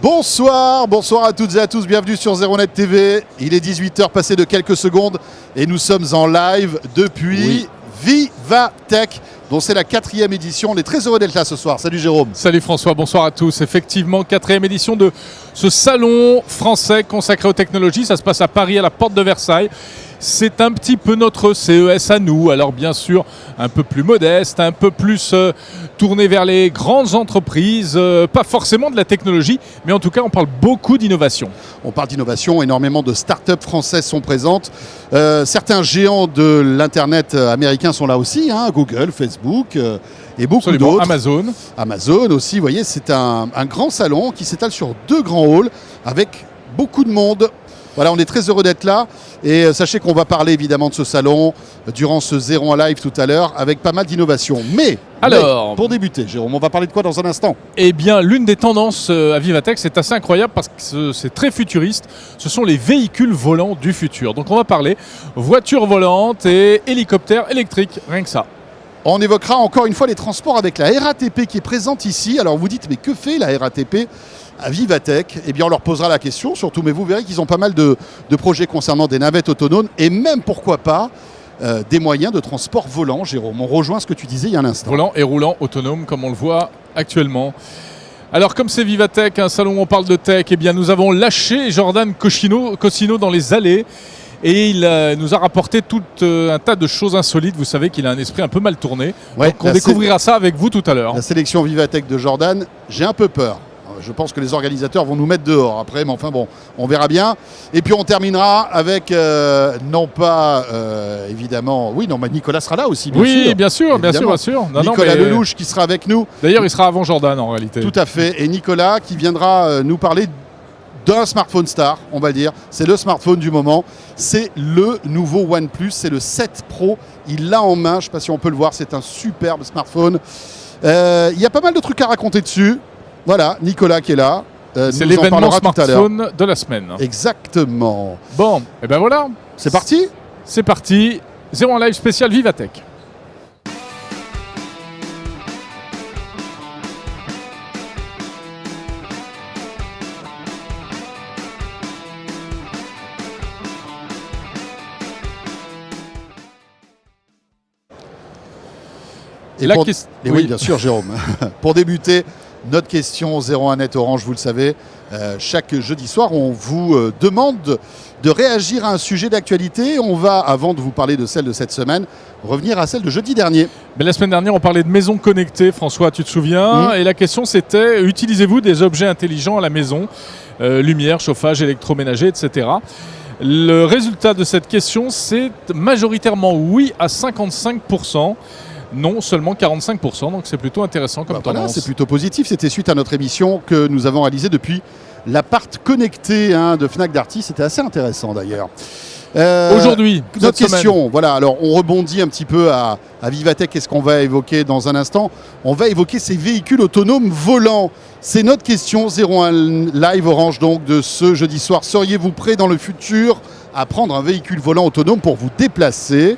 Bonsoir à toutes et à tous, bienvenue sur ZeroNet TV. Il est 18h passé de quelques secondes et nous sommes en live depuis Vivatech, dont c'est la 4e édition. On est très heureux d'être là ce soir. Salut Jérôme. Salut François, bonsoir à tous. Effectivement, 4e édition de ce salon français consacré aux technologies. Ça se passe à Paris, à la porte de Versailles. C'est un petit peu notre CES à nous, alors bien sûr un peu plus modeste, un peu plus tourné vers les grandes entreprises, pas forcément de la technologie, mais en tout cas on parle beaucoup d'innovation. On parle d'innovation, énormément de start-up françaises sont présentes. Certains géants de l'internet américain sont là aussi, hein, Google, Facebook et beaucoup d'autres. Amazon aussi, vous voyez, c'est un grand salon qui s'étale sur 2 grands halls avec beaucoup de monde. Voilà, on est très heureux d'être là et sachez qu'on va parler évidemment de ce salon durant ce Zéro en live tout à l'heure avec pas mal d'innovations. Mais pour débuter, Jérôme, on va parler de quoi dans un instant? Eh bien, l'une des tendances à Vivatech, c'est assez incroyable parce que c'est très futuriste. Ce sont les véhicules volants du futur. Donc on va parler voitures volantes et hélicoptères électriques, rien que ça. On évoquera encore une fois les transports avec la RATP qui est présente ici. Alors vous dites, mais que fait la RATP à Vivatech? Eh bien on leur posera la question surtout, mais vous verrez qu'ils ont pas mal de projets concernant des navettes autonomes et même, pourquoi pas, des moyens de transport volant. Jérôme, on rejoint ce que tu disais il y a un instant. Volant et roulant autonome comme on le voit actuellement. Alors comme c'est Vivatech, un salon où on parle de tech, eh bien nous avons lâché Jordan Cosino dans les allées. Et il nous a rapporté tout un tas de choses insolites. Vous savez qu'il a un esprit un peu mal tourné. Ouais, donc on découvrira ça avec vous tout à l'heure. La sélection Vivatech de Jordan, j'ai un peu peur. Je pense que les organisateurs vont nous mettre dehors après, mais enfin bon, on verra bien. Et puis on terminera avec, non pas évidemment, mais Nicolas sera là aussi, bien sûr. Bien sûr. Nicolas Lelouch qui sera avec nous. D'ailleurs, il sera avant Jordan en réalité. Tout à fait. Et Nicolas qui viendra nous parler d'un smartphone star, on va le dire. C'est le smartphone du moment. C'est le nouveau OnePlus. C'est le 7 Pro. Il l'a en main. Je ne sais pas si on peut le voir. C'est un superbe smartphone. Il y a pas mal de trucs à raconter dessus. Voilà, Nicolas qui est là. C'est l'événement smartphone de la semaine. Exactement. Bon, et ben voilà. C'est parti ? C'est parti. Zéro en live spécial Vivatech. Oui, bien sûr, Jérôme. Pour débuter, notre question 01net Orange, vous le savez, chaque jeudi soir, on vous demande de réagir à un sujet d'actualité. On va, avant de vous parler de celle de cette semaine, revenir à celle de jeudi dernier. Mais la semaine dernière, on parlait de maisons connectées, François, tu te souviens? Et la question, c'était, utilisez-vous des objets intelligents à la maison? Lumière, chauffage, électroménager, etc. Le résultat de cette question, c'est majoritairement oui à 55%. Non, seulement 45%, donc c'est plutôt intéressant comme tendance. Voilà, c'est plutôt positif. C'était suite à notre émission que nous avons réalisée depuis l'appart connecté de Fnac Darty. C'était assez intéressant d'ailleurs. Aujourd'hui, notre question, voilà, alors on rebondit un petit peu à Vivatech. Qu'est-ce qu'on va évoquer dans un instant? On va évoquer ces véhicules autonomes volants. C'est notre question 01 live Orange donc de ce jeudi soir. Seriez-vous prêt dans le futur à prendre un véhicule volant autonome pour vous déplacer?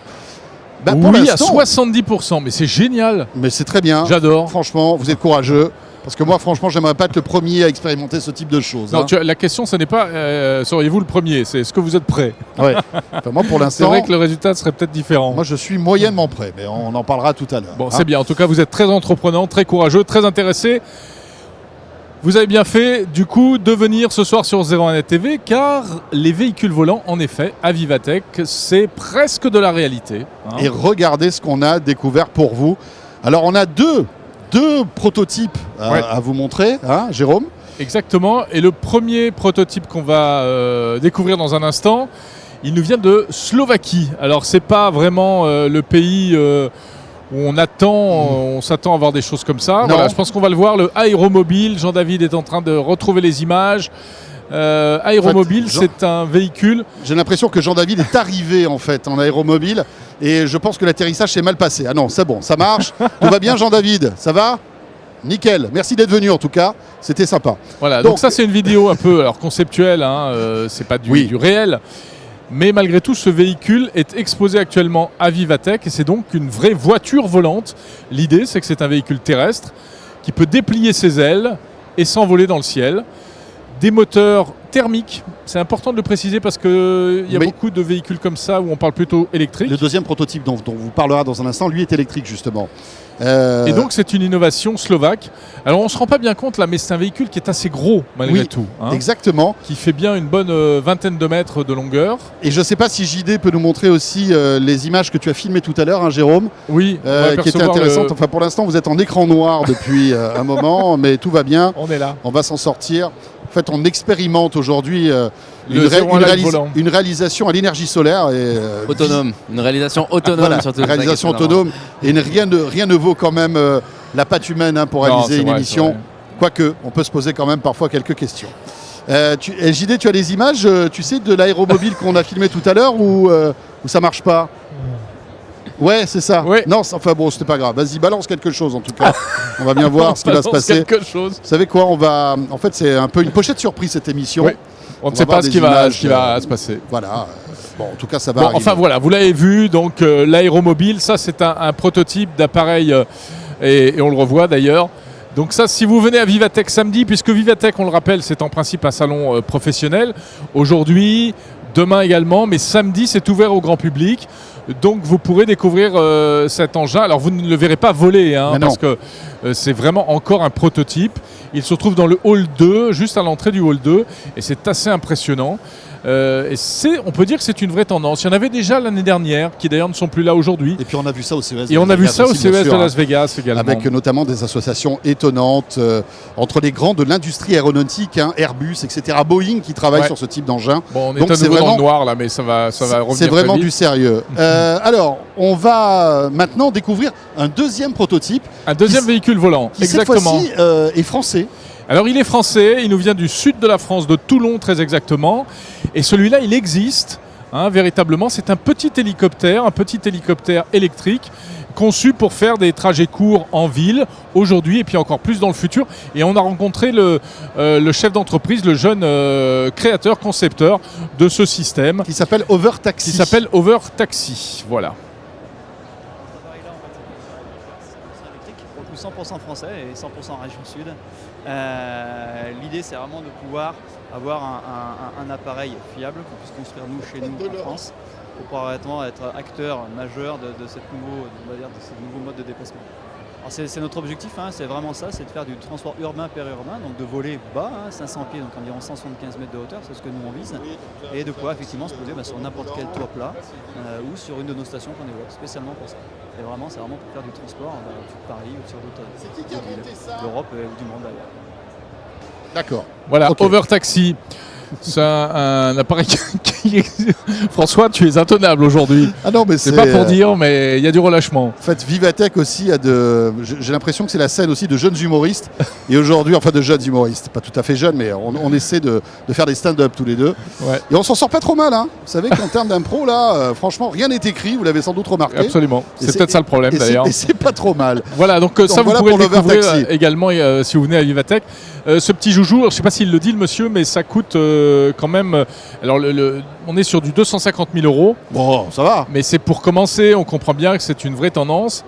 Oui, à 70%, mais c'est génial. Mais c'est très bien. J'adore. Franchement, vous êtes courageux. Parce que moi, franchement, j'aimerais pas être le premier à expérimenter ce type de choses. Non, la question, ce n'est pas seriez-vous le premier, c'est est-ce que vous êtes prêt? Ouais. Enfin, moi, pour l'instant, c'est vrai que le résultat serait peut-être différent. Moi, je suis moyennement prêt, mais on en parlera tout à l'heure. Bon, c'est bien. En tout cas, vous êtes très entreprenant, très courageux, très intéressé. Vous avez bien fait, du coup, de venir ce soir sur 01net TV, car les véhicules volants, en effet, à Vivatech, c'est presque de la réalité. Et regardez ce qu'on a découvert pour vous. Alors, on a deux prototypes à vous montrer, Jérôme? Exactement. Et le premier prototype qu'on va découvrir dans un instant, il nous vient de Slovaquie. Alors, c'est pas vraiment le pays... où on s'attend à voir des choses comme ça. Voilà, je pense qu'on va le voir, le Aéromobile. Jean-David est en train de retrouver les images. Aéromobile, en fait, c'est un véhicule... J'ai l'impression que Jean-David est arrivé en fait en aéromobile et je pense que l'atterrissage s'est mal passé. Ah non, c'est bon, ça marche. Tout va bien Jean-David? Ça va? Nickel. Merci d'être venu en tout cas. C'était sympa. Voilà, donc ça c'est une vidéo un peu conceptuelle, c'est pas du réel. Mais malgré tout, ce véhicule est exposé actuellement à Vivatech et c'est donc une vraie voiture volante. L'idée, c'est que c'est un véhicule terrestre qui peut déplier ses ailes et s'envoler dans le ciel. des moteurs thermiques. C'est important de le préciser parce qu'il y a beaucoup de véhicules comme ça où on parle plutôt électrique. Le deuxième prototype dont on vous parlera dans un instant, lui est électrique justement. Et donc c'est une innovation slovaque. Alors on ne se rend pas bien compte là, mais c'est un véhicule qui est assez gros malgré tout. Exactement. Qui fait bien une bonne vingtaine de mètres de longueur. Et je ne sais pas si JD peut nous montrer aussi les images que tu as filmées tout à l'heure, hein, Jérôme. Oui. Qui étaient intéressantes. Enfin pour l'instant vous êtes en écran noir depuis un moment, mais tout va bien. On est là. On va s'en sortir. En fait on expérimente aujourd'hui une réalisation à l'énergie solaire. Autonome. Une réalisation autonome. Voilà, surtout. Une réalisation autonome. Et rien ne vaut quand même la patte humaine pour réaliser une émission. Quoique, on peut se poser quand même parfois quelques questions. JD, tu as les images, tu sais, de l'aéromobile qu'on a filmé tout à l'heure ou ça marche pas? Ouais, c'est ça. Ouais. Non, enfin bon, c'était pas grave. Vas-y, balance quelque chose en tout cas. On va bien voir ce qui va se passer. Vous savez quoi, en fait, c'est un peu une pochette surprise cette émission. Ouais. On ne sait pas ce qui va se passer. Voilà. Bon, en tout cas, ça va arriver. Enfin voilà, vous l'avez vu, donc l'aéromobile, ça c'est un prototype d'appareil et on le revoit d'ailleurs. Donc ça, si vous venez à Vivatech samedi, puisque Vivatech, on le rappelle, c'est en principe un salon professionnel. Aujourd'hui, demain également, mais samedi, c'est ouvert au grand public. Donc vous pourrez découvrir cet engin. Alors vous ne le verrez pas voler, parce que c'est vraiment encore un prototype. Il se trouve dans le hall 2, juste à l'entrée du hall 2, et c'est assez impressionnant. On peut dire que c'est une vraie tendance. Il y en avait déjà l'année dernière, qui d'ailleurs ne sont plus là aujourd'hui. Et puis on a vu ça au CES. Et on a vu ça au CES de Las Vegas également. Avec notamment des associations étonnantes entre les grands de l'industrie aéronautique, Airbus, etc. Boeing qui travaillent sur ce type d'engin. Bon, on est à nouveau dans le noir là, mais ça va revenir. C'est vraiment du sérieux. Alors, on va maintenant découvrir un deuxième prototype. Un deuxième véhicule volant, exactement. Cette fois-ci est français. Alors il est français, il nous vient du sud de la France, de Toulon très exactement. Et celui-là, il existe, véritablement. C'est un petit hélicoptère électrique conçu pour faire des trajets courts en ville aujourd'hui et puis encore plus dans le futur. Et on a rencontré le chef d'entreprise, le jeune créateur, concepteur de ce système. Qui s'appelle Overtaxi. Voilà. 100% français et 100% région sud. L'idée, c'est vraiment de pouvoir avoir un appareil fiable qu'on puisse construire chez nous en France pour pouvoir être acteur majeur de ce nouveau mode de déplacement. Alors c'est notre objectif, c'est vraiment ça, c'est de faire du transport urbain périurbain, donc de voler bas, 500 pieds, donc environ 175 mètres de hauteur, c'est ce que nous on vise, et de pouvoir effectivement se poser sur n'importe quel toit plat ou sur une de nos stations qu'on développe spécialement pour ça. Et vraiment, c'est vraiment pour faire du transport sur Paris ou sur d'autres villes d'Europe ou du monde d'ailleurs. D'accord. Voilà, okay. Overtaxi. C'est un appareil qui... François, tu es intenable aujourd'hui. Ah non, mais c'est pas pour dire, mais il y a du relâchement. En fait, Vivatech aussi a j'ai l'impression que c'est la scène aussi de jeunes humoristes. Et aujourd'hui, enfin de jeunes humoristes, pas tout à fait jeunes, mais on essaie de faire des stand-up tous les deux. Ouais. Et on s'en sort pas trop mal. Vous savez qu'en termes d'impro, là, franchement, rien n'est écrit. Vous l'avez sans doute remarqué. Absolument. C'est peut-être ça le problème d'ailleurs. Et c'est pas trop mal. Voilà, donc ça vous pourrez le découvrir également si vous venez à Vivatech. Ce petit joujou, je ne sais pas s'il le dit le monsieur, mais ça coûte quand même. Alors on est sur du 250 000 €. Bon, ça va. Mais c'est pour commencer, on comprend bien que c'est une vraie tendance.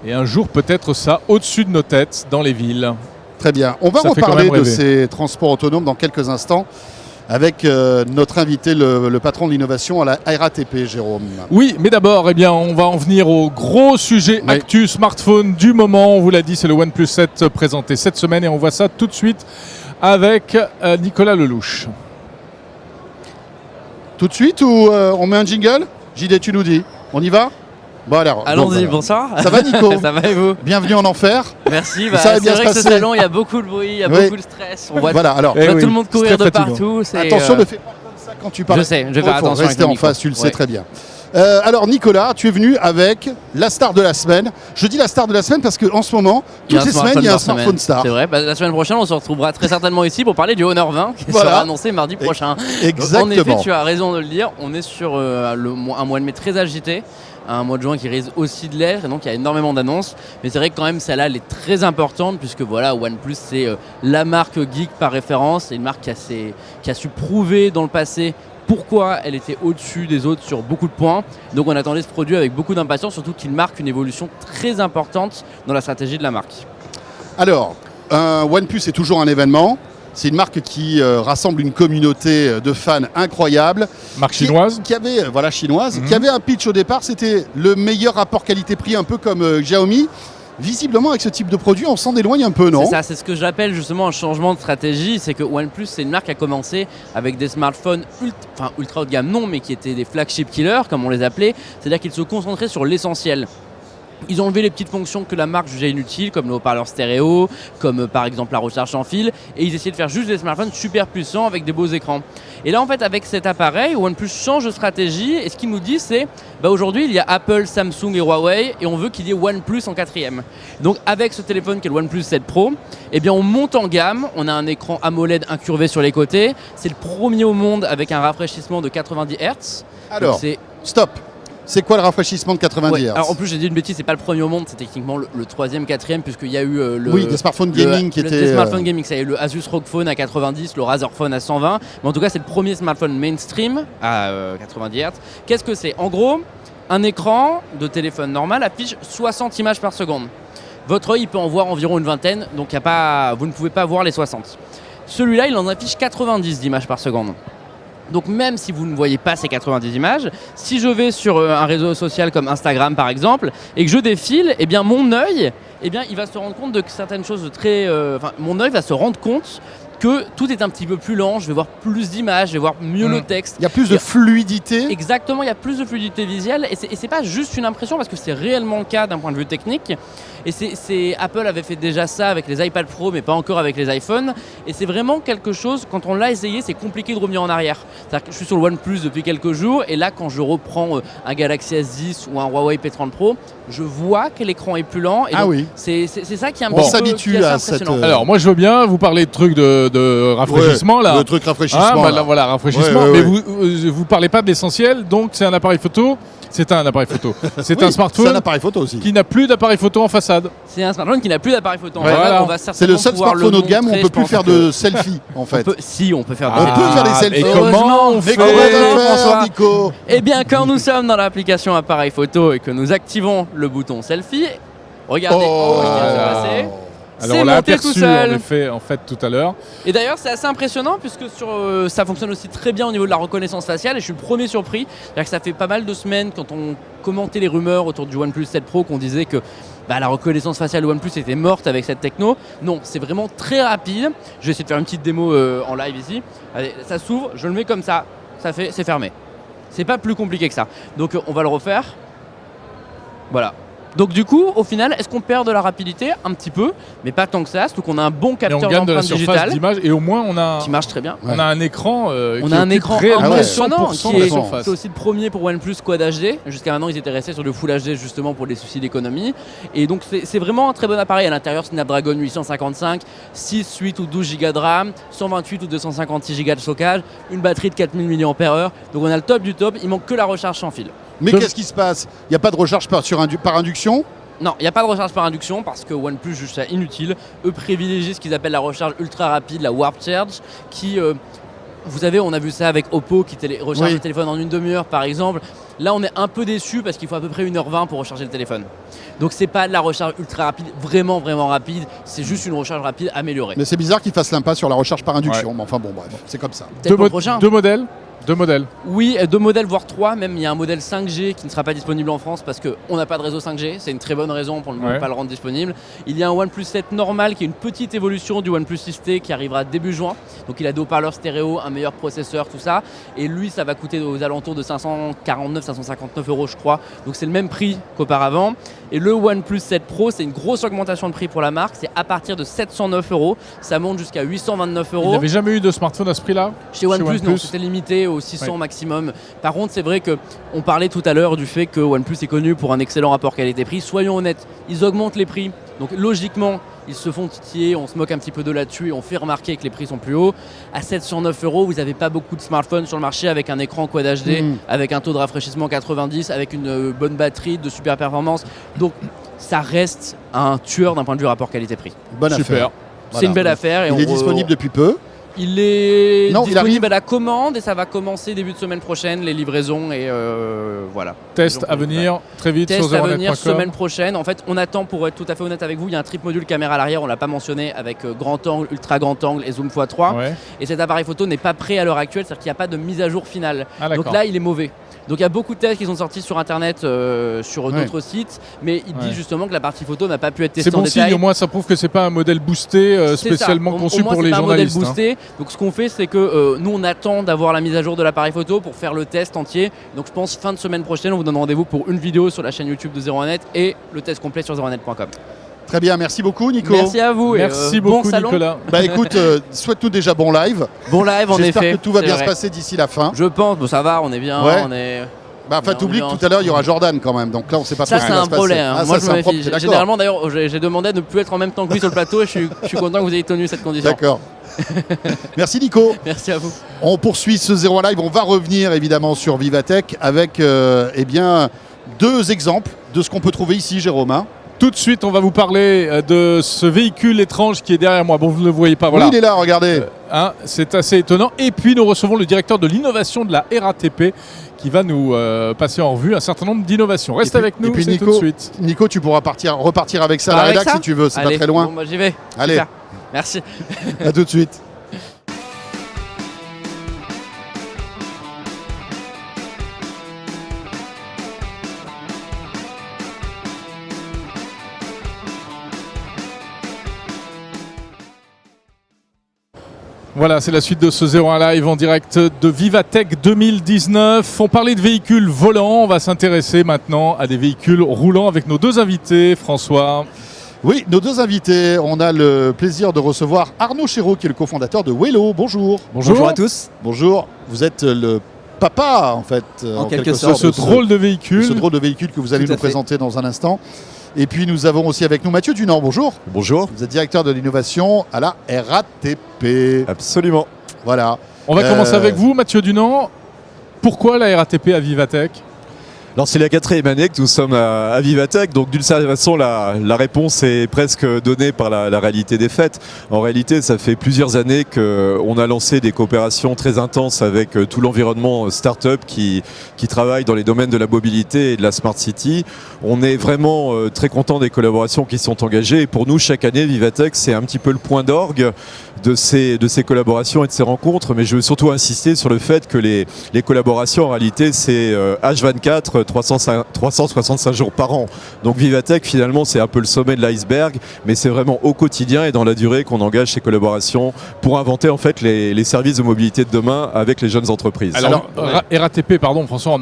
Et un jour, peut-être ça au-dessus de nos têtes dans les villes. Très bien. On va reparler de ces transports autonomes dans quelques instants avec notre invité, le patron de l'innovation à la RATP, Jérôme. Oui, mais d'abord, on va en venir au gros sujet actu smartphone du moment. On vous l'a dit, c'est le OnePlus 7 présenté cette semaine et on voit ça tout de suite avec Nicolas Lelouch. Tout de suite ou on met un jingle? JD, tu nous dis. On y va? Bon alors. Allons-y, bonsoir. Ça va Nico? Ça va et vous? Bienvenue en enfer. Merci, c'est vrai que ce salon, il y a beaucoup de bruit, il y a beaucoup de stress. On voit, tout le monde courir de partout. Attention, ne fais pas comme ça quand tu parles. Je sais, je vais faire attention. Rester en face, tu le sais très bien. Alors Nicolas, tu es venu avec la star de la semaine. Je dis la star de la semaine parce qu'en ce moment, toutes les semaines, il y a un smartphone star. C'est vrai, la semaine prochaine, on se retrouvera très certainement ici pour parler du Honor 20 qui sera annoncé mardi prochain. Exactement. En effet, tu as raison de le dire, on est sur un mois de mai très agité. Un mois de juin qui risque aussi de l'être et donc il y a énormément d'annonces, mais c'est vrai que quand même celle-là elle est très importante puisque voilà, OnePlus c'est la marque geek par référence, c'est une marque qui a su prouver dans le passé pourquoi elle était au-dessus des autres sur beaucoup de points. Donc on attendait ce produit avec beaucoup d'impatience, surtout qu'il marque une évolution très importante dans la stratégie de la marque. Alors, OnePlus est toujours un événement. C'est une marque qui rassemble une communauté de fans incroyable. Marque chinoise. Qui avait, chinoise, qui avait un pitch au départ, c'était le meilleur rapport qualité-prix, un peu comme Xiaomi. Visiblement, avec ce type de produit, on s'en éloigne un peu, non ? C'est ça, c'est ce que j'appelle justement un changement de stratégie. C'est que OnePlus, c'est une marque qui a commencé avec des smartphones ultra haut de gamme, non, mais qui étaient des flagship killers, comme on les appelait. C'est-à-dire qu'ils se concentraient sur l'essentiel. Ils ont enlevé les petites fonctions que la marque jugeait inutiles, comme le haut-parleur stéréo, comme par exemple la recharge sans fil, et ils essayaient de faire juste des smartphones super puissants avec des beaux écrans. Et là, en fait, avec cet appareil, OnePlus change de stratégie, et ce qu'il nous dit, c'est aujourd'hui, il y a Apple, Samsung et Huawei, et on veut qu'il y ait OnePlus en 4e. Donc, avec ce téléphone qui est le OnePlus 7 Pro, eh bien, on monte en gamme. On a un écran AMOLED incurvé sur les côtés. C'est le premier au monde avec un rafraîchissement de 90 Hz. Alors, stop. C'est quoi le rafraîchissement de 90 Hz ? Alors en plus j'ai dit une bêtise, c'est pas le premier au monde, c'est techniquement le 3e, 4e, puisqu'il y a eu des smartphones gaming qui étaient... Des smartphones gaming, ça y est, le Asus ROG Phone à 90, le Razer Phone à 120, mais en tout cas c'est le premier smartphone mainstream à 90 Hz. Qu'est-ce que c'est ? En gros, un écran de téléphone normal affiche 60 images par seconde. Votre œil peut en voir environ une vingtaine, donc vous ne pouvez pas voir les 60. Celui-là, il en affiche 90 d'images par seconde. Donc même si vous ne voyez pas ces 90 images, si je vais sur un réseau social comme Instagram par exemple, et que je défile, eh bien mon œil, il va se rendre compte de certaines choses mon œil va se rendre compte que tout est un petit peu plus lent, je vais voir plus d'images, je vais voir mieux le texte. Il y a plus de fluidité. Exactement, il y a plus de fluidité visuelle et c'est pas juste une impression parce que c'est réellement le cas d'un point de vue technique. Et Apple avait fait déjà ça avec les iPad Pro mais pas encore avec les iPhones. Et c'est vraiment quelque chose, quand on l'a essayé, c'est compliqué de revenir en arrière. C'est-à-dire que je suis sur le OnePlus depuis quelques jours et là quand je reprends un Galaxy S10 ou un Huawei P30 Pro, je vois que l'écran est plus lent. Et c'est ça qui est un peu s'habitue à cette... Alors moi je veux bien vous parler de trucs de rafraîchissement là. Le truc rafraîchissement. Voilà, rafraîchissement. Mais vous parlez pas de l'essentiel, donc c'est un appareil photo. C'est un appareil photo. C'est un smartphone. C'est un appareil photo aussi. Qui n'a plus d'appareil photo en façade. C'est un smartphone qui n'a plus d'appareil photo en façade. Voilà. On va c'est le seul smartphone haut de gamme où on ne peut plus faire de selfie en fait. On peut faire des selfies. Et comment on fait, Nico ? Eh bien, quand nous sommes dans l'application appareil photo et que nous activons le bouton selfie, regardez, alors on l'a aperçu en fait tout à l'heure. Et d'ailleurs c'est assez impressionnant puisque ça fonctionne aussi très bien au niveau de la reconnaissance faciale et je suis le premier surpris. C'est-à-dire que ça fait pas mal de semaines quand on commentait les rumeurs autour du OnePlus 7 Pro qu'on disait que la reconnaissance faciale de OnePlus était morte avec cette techno. Non, c'est vraiment très rapide. Je vais essayer de faire une petite démo en live ici. Allez, ça s'ouvre, je le mets comme ça, c'est fermé. C'est pas plus compliqué que ça. Donc on va le refaire. Voilà. Donc du coup, au final, est-ce qu'on perd de la rapidité ? Un petit peu, mais pas tant que ça. Surtout qu'on a un bon capteur d'empreinte digitale d'image et au moins on a qui marche très bien. On a un écran impressionnant qui est surface. C'est aussi le premier pour OnePlus Quad HD. Jusqu'à maintenant, ils étaient restés sur le Full HD justement pour les soucis d'économie. Et donc c'est vraiment un très bon appareil. À l'intérieur, Snapdragon 855, 6, 8 ou 12 Go de RAM, 128 ou 256 Go de stockage, une batterie de 4000 mAh. Donc on a le top du top. Il manque que la recharge sans fil. Mais qu'est-ce qui se passe ? Il n'y a pas de recharge par induction ? Non, il n'y a pas de recharge par induction parce que OnePlus juge ça inutile. Eux privilégient ce qu'ils appellent la recharge ultra rapide, la Warp Charge, qui, vous savez, on a vu ça avec Oppo qui recharge le téléphone en une demi-heure par exemple. Là, on est un peu déçu parce qu'il faut à peu près 1h20 pour recharger le téléphone. Donc c'est pas de la recharge ultra rapide, vraiment rapide, c'est juste une recharge rapide améliorée. Mais c'est bizarre qu'ils fassent l'impasse sur la recharge par induction. Mais enfin bon, bref, c'est comme ça. Deux modèles. Oui, 2 modèles, voire 3. Même il y a un modèle 5G qui ne sera pas disponible en France parce qu'on n'a pas de réseau 5G. C'est une très bonne raison pour ne pas le rendre disponible. Il y a un OnePlus 7 normal qui est une petite évolution du OnePlus 6T qui arrivera début juin. Donc il a des haut-parleurs stéréo, un meilleur processeur, tout ça. Et lui, ça va coûter aux alentours de 549 €, je crois. Donc c'est le même prix qu'auparavant. Et le OnePlus 7 Pro, c'est une grosse augmentation de prix pour la marque. C'est à partir de 709 €. Ça monte jusqu'à 829 €. Il n'avait jamais eu de smartphone à ce prix-là ? Chez OnePlus, non, c'était limité aux 600 maximum. Par contre, c'est vrai qu'on parlait tout à l'heure du fait que OnePlus est connu pour un excellent rapport qualité-prix. Soyons honnêtes, ils augmentent les prix. Donc logiquement, ils se font titiller, on se moque un petit peu de là-dessus et on fait remarquer que les prix sont plus hauts. À 709 €, vous n'avez pas beaucoup de smartphones sur le marché avec un écran Quad HD, avec un taux de rafraîchissement 90, avec une bonne batterie, de super performance. Donc ça reste un tueur d'un point de vue rapport qualité-prix. Bonne affaire. C'est une belle affaire. Et il est disponible depuis peu. Il est Non, il disponible arrive. à la commande et ça va commencer début de semaine prochaine, les livraisons et voilà. Test à venir très vite sur Test à venir 0net.com. semaine prochaine. En fait, on attend, pour être tout à fait honnête avec vous, il y a un trip module caméra à l'arrière, on l'a pas mentionné, avec grand angle, ultra grand angle et zoom x3. Ouais. Et cet appareil photo n'est pas prêt à l'heure actuelle, c'est-à-dire qu'il n'y a pas de mise à jour finale. Ah, d'accord. Donc là, il est mauvais. Donc il y a beaucoup de tests qui sont sortis sur internet, sur d'autres sites, mais il dit justement que la partie photo n'a pas pu être testée C'est en bon détail. signe, au moins ça prouve que c'est pas un modèle boosté C'est ça. spécialement Au conçu moins, pour c'est les pas un journalistes. modèle boosté. Donc ce qu'on fait, c'est que nous on attend d'avoir la mise à jour de l'appareil photo pour faire le test entier. Donc je pense fin de semaine prochaine, on vous donne rendez-vous pour une vidéo sur la chaîne YouTube de 01net et le test complet sur 01net.com. Très bien, merci beaucoup Nico. Merci à vous. Merci et, beaucoup bon salon. Nicolas. Bah écoute, souhaite-nous déjà bon live. Bon live en effet. J'espère que tout va c'est bien vrai. se passer d'ici la fin. Je pense, bon, ça va, on est bien. Ouais. On est... Bah enfin, on t'oublies est que bien. tout à l'heure il y aura Jordan quand même, donc là on sait pas Ça trop ce c'est qui va un se passer. problème. Ah, Moi ça, je me c'est un problème, méfie. t'es d'accord. Généralement d'ailleurs j'ai demandé de ne plus être en même temps que lui sur le plateau et je suis content que vous ayez tenu cette condition. D'accord. Merci Nico. Merci à vous. On poursuit ce 01 Live. On va revenir évidemment sur Vivatech avec eh bien, 2 exemples de ce qu'on peut trouver ici, Jérôme. Hein. Tout de suite, on va vous parler de ce véhicule étrange qui est derrière moi. Bon, vous ne le voyez pas, voilà. Oui, il est là, regardez. C'est assez étonnant. Et puis, nous recevons le directeur de l'innovation de la RATP qui va nous passer en revue un certain nombre d'innovations. Reste avec nous, c'est tout de suite. Nico, tu pourras repartir avec ça à la Avec rédac ça si tu veux, c'est pas Allez, très loin. Bon, bah, j'y vais. Allez. Super. Merci. À tout de suite. Voilà, c'est la suite de ce 01 Live en direct de Vivatech 2019. On parlait de véhicules volants, on va s'intéresser maintenant à des véhicules roulants avec nos 2 invités. François. Oui, nos 2 invités, on a le plaisir de recevoir Arnaud Chéreau qui est le cofondateur de Wello. Bonjour. Bonjour à tous. Bonjour, vous êtes le papa en fait, en quelque sorte, ce drôle de véhicule. Ce drôle de véhicule que vous allez Tout à nous fait. présenter dans un instant. Et puis nous avons aussi avec nous Mathieu Dunant. Bonjour. Bonjour. Vous êtes directeur de l'innovation à la RATP. Absolument. Voilà. On va commencer avec vous, Mathieu Dunant. Pourquoi la RATP à Vivatech ? Alors c'est la 4e année que nous sommes à Vivatech, donc d'une certaine façon la réponse est presque donnée par la réalité des faits. En réalité ça fait plusieurs années qu'on a lancé des coopérations très intenses avec tout l'environnement start-up qui travaille dans les domaines de la mobilité et de la smart city. On est vraiment très content des collaborations qui sont engagées et pour nous chaque année Vivatech c'est un petit peu le point d'orgue de ces collaborations et de ces rencontres, mais je veux surtout insister sur le fait que les collaborations en réalité c'est H24 365 jours par an. Donc Vivatech finalement c'est un peu le sommet de l'iceberg, mais c'est vraiment au quotidien et dans la durée qu'on engage ces collaborations pour inventer en fait les services de mobilité de demain avec les jeunes entreprises. Alors RATP, pardon François,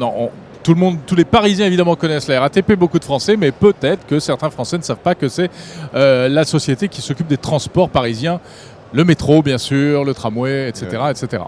tout le monde, tous les Parisiens évidemment connaissent la RATP, beaucoup de Français, mais peut-être que certains Français ne savent pas que c'est la société qui s'occupe des transports parisiens, le métro bien sûr, le tramway, etc. etc.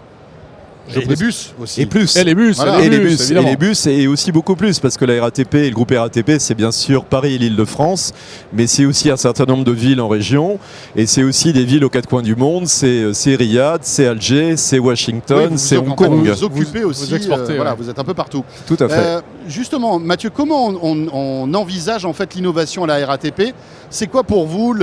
Les bus aussi. Et plus. Et les bus, Voilà. Et les bus, évidemment. et les bus, et aussi beaucoup plus, parce que la RATP et le groupe RATP, c'est bien sûr Paris et l'Île-de-France, mais c'est aussi un certain nombre de villes en région, et c'est aussi des villes aux 4 coins du monde, c'est Riyad, c'est Alger, c'est Washington, Oui, c'est vous, Hong en fait, Kong. vous occupez aussi, vous exportez, voilà, ouais. vous êtes un peu partout. Tout à fait. Justement, Mathieu, comment on envisage en fait l'innovation à la RATP? C'est quoi pour vous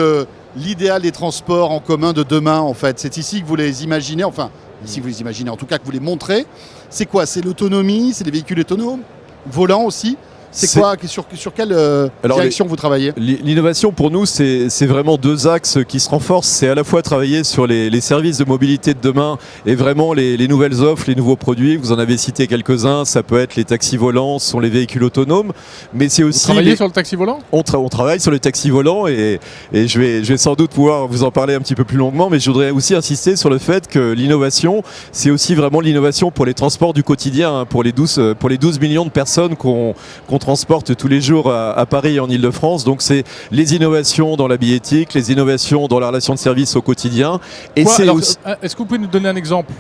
l'idéal des transports en commun de demain en fait? C'est ici que vous les imaginez, enfin ici vous les imaginez, en tout cas que vous les montrez. C'est quoi? C'est l'autonomie? C'est les véhicules autonomes? Volants aussi? C'est quoi? Sur quelle direction vous travaillez? L'innovation pour nous, c'est vraiment 2 axes qui se renforcent. C'est à la fois travailler sur les services de mobilité de demain et vraiment les nouvelles offres, les nouveaux produits. Vous en avez cité quelques-uns. Ça peut être les taxis volants, ce sont les véhicules autonomes. Mais c'est aussi. Vous travaillez sur le taxi volant? On travaille sur les taxis volants et je vais sans doute pouvoir vous en parler un petit peu plus longuement. Mais je voudrais aussi insister sur le fait que l'innovation, c'est aussi vraiment l'innovation pour les transports du quotidien, hein, pour les 12 millions de personnes qu'on transporte tous les jours à Paris et en Ile-de-France. Donc c'est les innovations dans la billettique, les innovations dans la relation de service au quotidien. Et c'est aussi... Est-ce que vous pouvez nous donner un exemple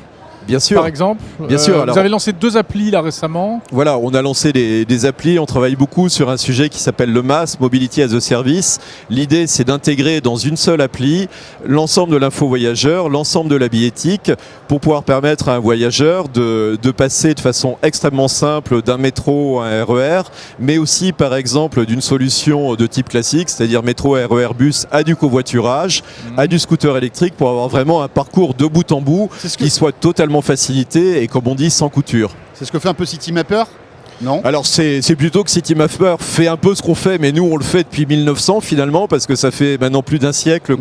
Bien sûr. Par exemple. Bien sûr. Vous avez lancé 2 applis là récemment. Voilà, on a lancé des applis, on travaille beaucoup sur un sujet qui s'appelle le MaaS, Mobility as a Service. L'idée, c'est d'intégrer dans une seule appli l'ensemble de l'info voyageur, l'ensemble de la billettique, pour pouvoir permettre à un voyageur de passer de façon extrêmement simple d'un métro à un RER, mais aussi par exemple d'une solution de type classique, c'est-à-dire métro, RER, bus, à du covoiturage, à du scooter électrique, pour avoir vraiment un parcours de bout en bout qui soit totalement facilité et, comme on dit, sans couture. C'est ce que fait un peu Citymapper ? Non. Alors c'est plutôt que Citymapper fait un peu ce qu'on fait, mais nous on le fait depuis 1900 finalement, parce que ça fait maintenant plus d'un siècle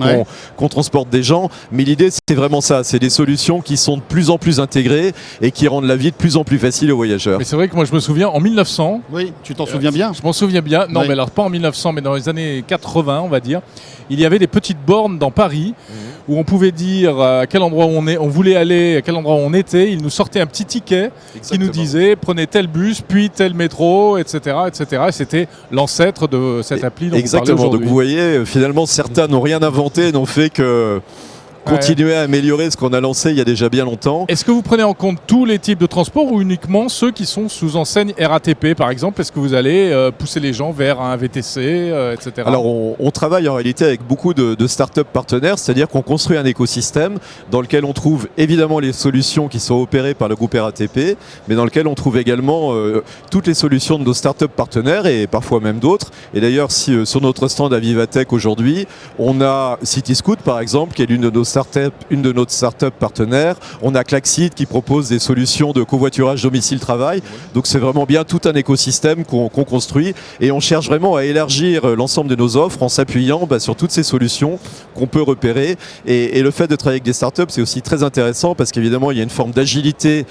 qu'on transporte des gens. Mais l'idée c'est vraiment ça, c'est des solutions qui sont de plus en plus intégrées et qui rendent la vie de plus en plus facile aux voyageurs. Mais c'est vrai que moi je me souviens en 1900. Oui, tu t'en souviens bien. Je m'en souviens bien. Non, mais alors pas en 1900, mais dans les années 80, on va dire. Il y avait des petites bornes dans Paris où on pouvait dire à quel endroit on voulait aller, à quel endroit on était. Il nous sortait un petit ticket qui nous disait prenez tel bus, puis tel métro, etc., etc. Et c'était l'ancêtre de cette appli dont exactement. vous parlez aujourd'hui. Donc vous voyez, finalement certains n'ont rien inventé, n'ont fait que continuer à améliorer ce qu'on a lancé il y a déjà bien longtemps. Est-ce que vous prenez en compte tous les types de transports ou uniquement ceux qui sont sous enseigne RATP par exemple? Est-ce que vous allez pousser les gens vers un VTC, etc. Alors on travaille en réalité avec beaucoup de start-up partenaires, c'est-à-dire qu'on construit un écosystème dans lequel on trouve évidemment les solutions qui sont opérées par le groupe RATP, mais dans lequel on trouve également toutes les solutions de nos start-up partenaires et parfois même d'autres. Et d'ailleurs, si sur notre stand à Vivatech aujourd'hui, on a CityScoot par exemple, qui est une de nos startups partenaires. On a Klaxit qui propose des solutions de covoiturage domicile-travail. Donc c'est vraiment bien tout un écosystème qu'on construit et on cherche vraiment à élargir l'ensemble de nos offres en s'appuyant sur toutes ces solutions qu'on peut repérer. Et le fait de travailler avec des startups, c'est aussi très intéressant parce qu'évidemment, il y a une forme d'agilité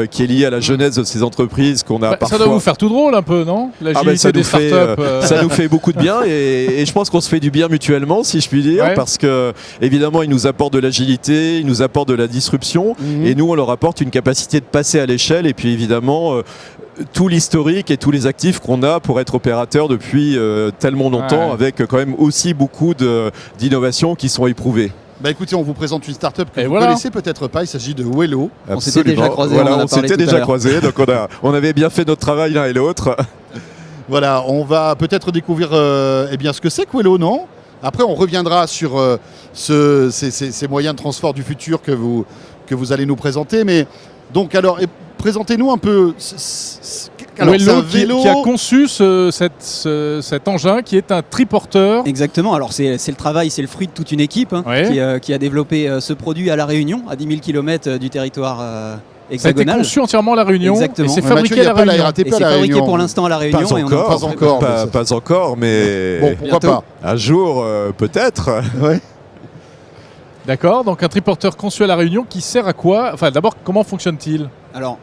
qui est liée à la jeunesse de ces entreprises qu'on a parfois. Ça doit vous faire tout drôle un peu, non? L'agilité des startups. Ça nous fait beaucoup de bien et je pense qu'on se fait du bien mutuellement, si je puis dire, parce que évidemment, ils nous apportent de l'agilité, ils nous apportent de la disruption et nous on leur apporte une capacité de passer à l'échelle et puis évidemment tout l'historique et tous les actifs qu'on a pour être opérateur depuis tellement longtemps avec quand même aussi beaucoup d'innovations qui sont éprouvées. Bah écoutez, on vous présente une start-up que vous connaissez peut-être pas, il s'agit de Wello. On s'était déjà croisés. Voilà, on s'était déjà croisés, donc on avait bien fait notre travail l'un et l'autre. Voilà, on va peut-être découvrir ce que c'est que Wello, non ? Après, on reviendra sur ces moyens de transport du futur que vous allez nous présenter. Mais donc, alors, présentez-nous un peu. Alors, Wello qui a conçu cet engin qui est un triporteur. Exactement. Alors, c'est le travail, c'est le fruit de toute une équipe qui a développé ce produit à La Réunion, à 10 000 km du territoire hexagonal. Ça a été conçu entièrement à La Réunion. Exactement. Et c'est fabriqué à La Réunion. Et c'est fabriqué pour l'instant à La Réunion. Pas encore, mais bon, pourquoi pas. Un jour, peut-être. Ouais. D'accord, donc un triporteur conçu à La Réunion qui sert à quoi? Enfin, d'abord, comment fonctionne-t-il? Alors,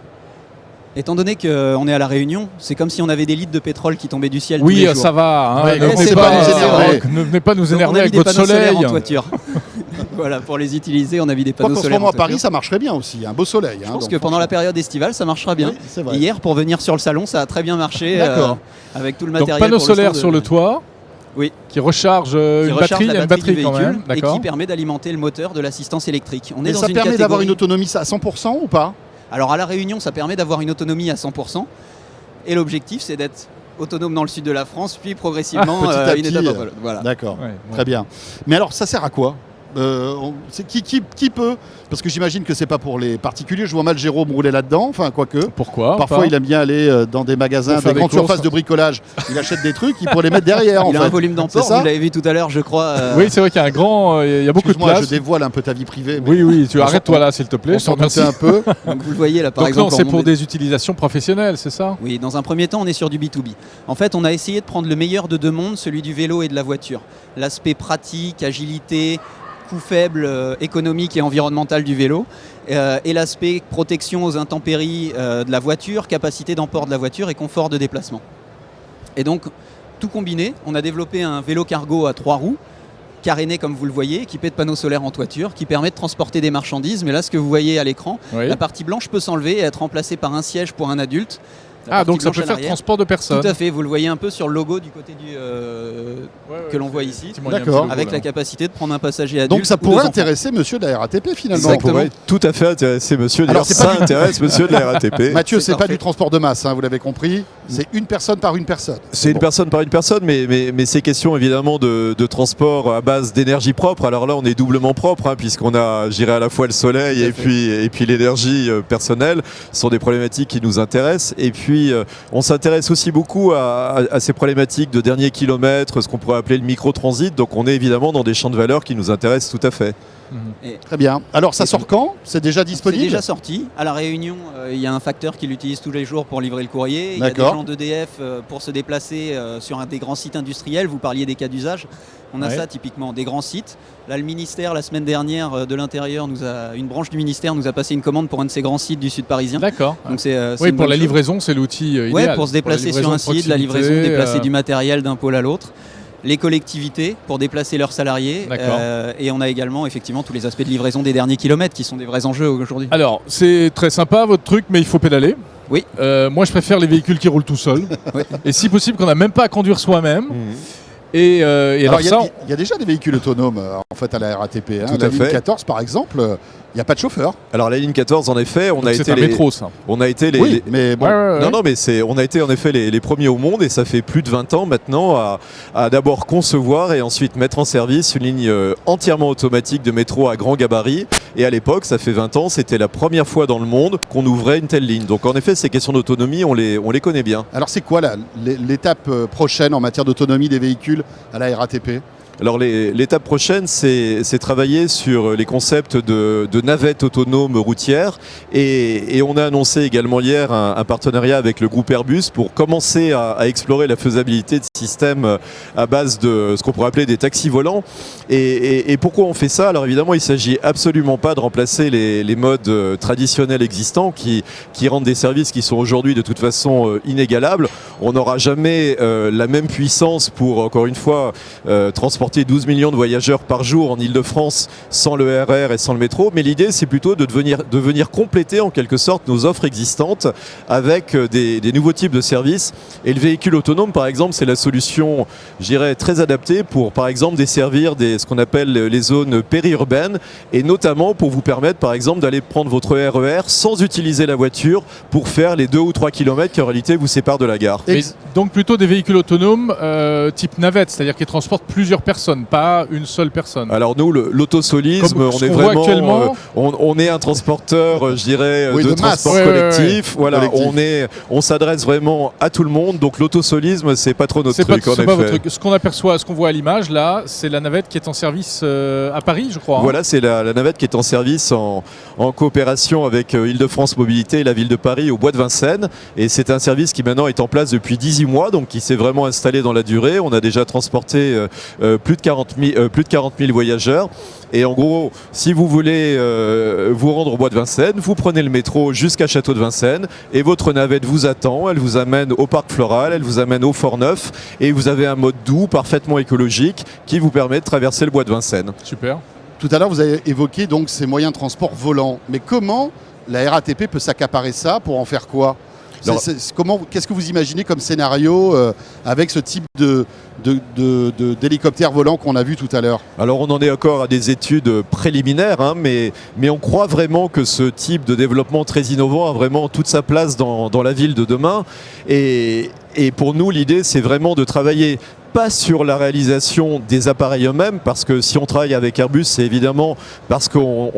étant donné qu'on est à La Réunion, c'est comme si on avait des litres de pétrole qui tombaient du ciel tous les jours. Oui, ça va. Ouais, ne venez pas nous énerver avec votre soleil. En toiture. Voilà, pour les utiliser, on a mis des panneaux solaires. En ce moment à Paris, ça marcherait bien aussi, un beau soleil. Je pense que pendant la période estivale, ça marchera bien. Oui, hier, pour venir sur le salon, ça a très bien marché. Avec tout le matériel. Donc panneaux solaires sur le toit. Oui. Qui recharge une batterie du quand véhicule même. Et qui permet d'alimenter le moteur de l'assistance électrique. Et ça permet d'avoir une autonomie à 100% ou pas? Alors à La Réunion, ça permet d'avoir une autonomie à 100%. Et l'objectif, c'est d'être autonome dans le sud de la France, puis progressivement une étape après l'autre. Voilà. D'accord, très bien. Mais alors, ça sert à quoi? Qui peut? Parce que j'imagine que c'est pas pour les particuliers. Je vois mal Jérôme rouler là-dedans. Enfin, quoique. Pourquoi? Parfois, il aime bien aller dans des magasins, des grandes surfaces de bricolage. Il achète des trucs, il pourrait les mettre derrière. Il a un volume d'emport. Vous l'avez vu tout à l'heure, je crois. Oui, c'est vrai qu'il y a un grand. Il y a beaucoup de place. Je dévoile un peu ta vie privée. Oui, tu arrêtes-toi là, s'il te plaît. On s'en doutait un peu. Donc vous le voyez là, par exemple. Donc c'est pour des utilisations professionnelles, c'est ça? Oui, dans un premier temps, on est sur du B2B. En fait, on a essayé de prendre le meilleur de deux mondes, celui du vélo et de la voiture. L'aspect pratique, agilité, coût faible, économique et environnemental du vélo, et l'aspect protection aux intempéries de la voiture, capacité d'emport de la voiture et confort de déplacement. Et donc, tout combiné, on a développé un vélo cargo à 3 roues, caréné comme vous le voyez, équipé de panneaux solaires en toiture, qui permet de transporter des marchandises. Mais là, ce que vous voyez à l'écran, la partie blanche peut s'enlever et être remplacée par un siège pour un adulte, Ah, donc ça peut faire transport de personnes. Tout à fait, vous le voyez un peu sur le logo du côté que l'on voit ici. D'accord. Avec la capacité de prendre un passager adulte. Donc ça pourrait intéresser monsieur de la RATP finalement. Ça pourrait tout à fait intéresser monsieur. D'ailleurs, ça intéresse monsieur de la RATP. Mathieu, c'est pas du transport de masse, hein, vous l'avez compris. C'est une personne par une personne. C'est une personne par une personne, mais c'est question évidemment de transport à base d'énergie propre. Alors là, on est doublement propre, hein, puisqu'on a, j'irai à la fois le soleil et puis l'énergie personnelle. Ce sont des problématiques qui nous intéressent. Et puis, on s'intéresse aussi beaucoup à ces problématiques de dernier kilomètre, ce qu'on pourrait appeler le micro-transit. Donc, on est évidemment dans des champs de valeur qui nous intéressent tout à fait. Très bien. Alors, ça sort quand? C'est déjà disponible? C'est déjà sorti. À La Réunion, il y a un facteur qui l'utilise tous les jours pour livrer le courrier. Il y a des gens d'EDF pour se déplacer sur un des grands sites industriels. Vous parliez des cas d'usage. On a ça typiquement, des grands sites. Là, le ministère, la semaine dernière, de l'Intérieur, une branche du ministère nous a passé une commande pour un de ces grands sites du sud parisien. D'accord. Donc oui, pour la livraison, c'est l'outil idéal. Oui, pour se déplacer sur un site, la livraison, déplacer du matériel d'un pôle à l'autre. Les collectivités pour déplacer leurs salariés et on a également effectivement tous les aspects de livraison des derniers kilomètres qui sont des vrais enjeux aujourd'hui. Alors c'est très sympa votre truc, mais il faut pédaler. Oui. Moi je préfère les véhicules qui roulent tout seuls et si possible qu'on n'a même pas à conduire soi-même. Et alors il y a déjà des véhicules autonomes en fait à la RATP. Hein. La ligne 14 par exemple, il n'y a pas de chauffeur. Alors la ligne 14 en effet, on a été métro ça. On a été oui, mais bon. Non mais on a été en effet les premiers au monde et ça fait plus de 20 ans maintenant à d'abord concevoir et ensuite mettre en service une ligne entièrement automatique de métro à grand gabarit. Et à l'époque, ça fait 20 ans, c'était la première fois dans le monde qu'on ouvrait une telle ligne. Donc en effet, ces questions d'autonomie, on les connaît bien. Alors c'est quoi l'étape prochaine en matière d'autonomie des véhicules à la RATP ? Alors l'étape prochaine, c'est travailler sur les concepts de navettes autonomes routières et on a annoncé également hier un partenariat avec le groupe Airbus pour commencer à explorer la faisabilité de systèmes à base de ce qu'on pourrait appeler des taxis volants. Et pourquoi on fait ça? Alors évidemment, il ne s'agit absolument pas de remplacer les modes traditionnels existants qui rendent des services qui sont aujourd'hui de toute façon inégalables. On n'aura jamais la même puissance pour, encore une fois, transporter 12 millions de voyageurs par jour en Ile-de-France sans le RER et sans le métro, mais l'idée c'est plutôt de venir compléter en quelque sorte nos offres existantes avec des nouveaux types de services. Et le véhicule autonome par exemple, c'est la solution, je dirais, très adaptée pour par exemple desservir ce qu'on appelle les zones périurbaines et notamment pour vous permettre par exemple d'aller prendre votre RER sans utiliser la voiture pour faire les 2 ou 3 km qui en réalité vous séparent de la gare. Mais donc plutôt des véhicules autonomes type navette, c'est-à-dire qui transportent plusieurs personnes, pas une seule personne. Alors nous, l'autosolisme, on est vraiment, on est un transporteur, je dirais, de transport collectif. Voilà, collectif. On s'adresse vraiment à tout le monde. Donc l'autosolisme, c'est pas trop notre truc. C'est pas votre truc. Ce qu'on aperçoit, ce qu'on voit à l'image là, c'est la navette qui est en service à Paris, je crois. Voilà, c'est la navette qui est en service en coopération avec Île-de-France Mobilité et la ville de Paris au Bois de Vincennes. Et c'est un service qui maintenant est en place depuis 18 mois, donc qui s'est vraiment installé dans la durée. On a déjà transporté plus de 40 000 voyageurs. Et en gros, si vous voulez vous rendre au Bois de Vincennes, vous prenez le métro jusqu'à Château de Vincennes et votre navette vous attend, elle vous amène au Parc Floral, elle vous amène au Fort Neuf et vous avez un mode doux, parfaitement écologique qui vous permet de traverser le Bois de Vincennes. Super. Tout à l'heure, vous avez évoqué donc ces moyens de transport volants. Mais comment la RATP peut s'accaparer ça pour en faire quoi ? Qu'est-ce que vous imaginez comme scénario avec ce type d'hélicoptère volant qu'on a vu tout à l'heure? Alors on en est encore à des études préliminaires, hein, mais on croit vraiment que ce type de développement très innovant a vraiment toute sa place dans la ville de demain. Et pour nous, l'idée, c'est vraiment de travailler pas sur la réalisation des appareils eux-mêmes, parce que si on travaille avec Airbus, c'est évidemment parce qu'on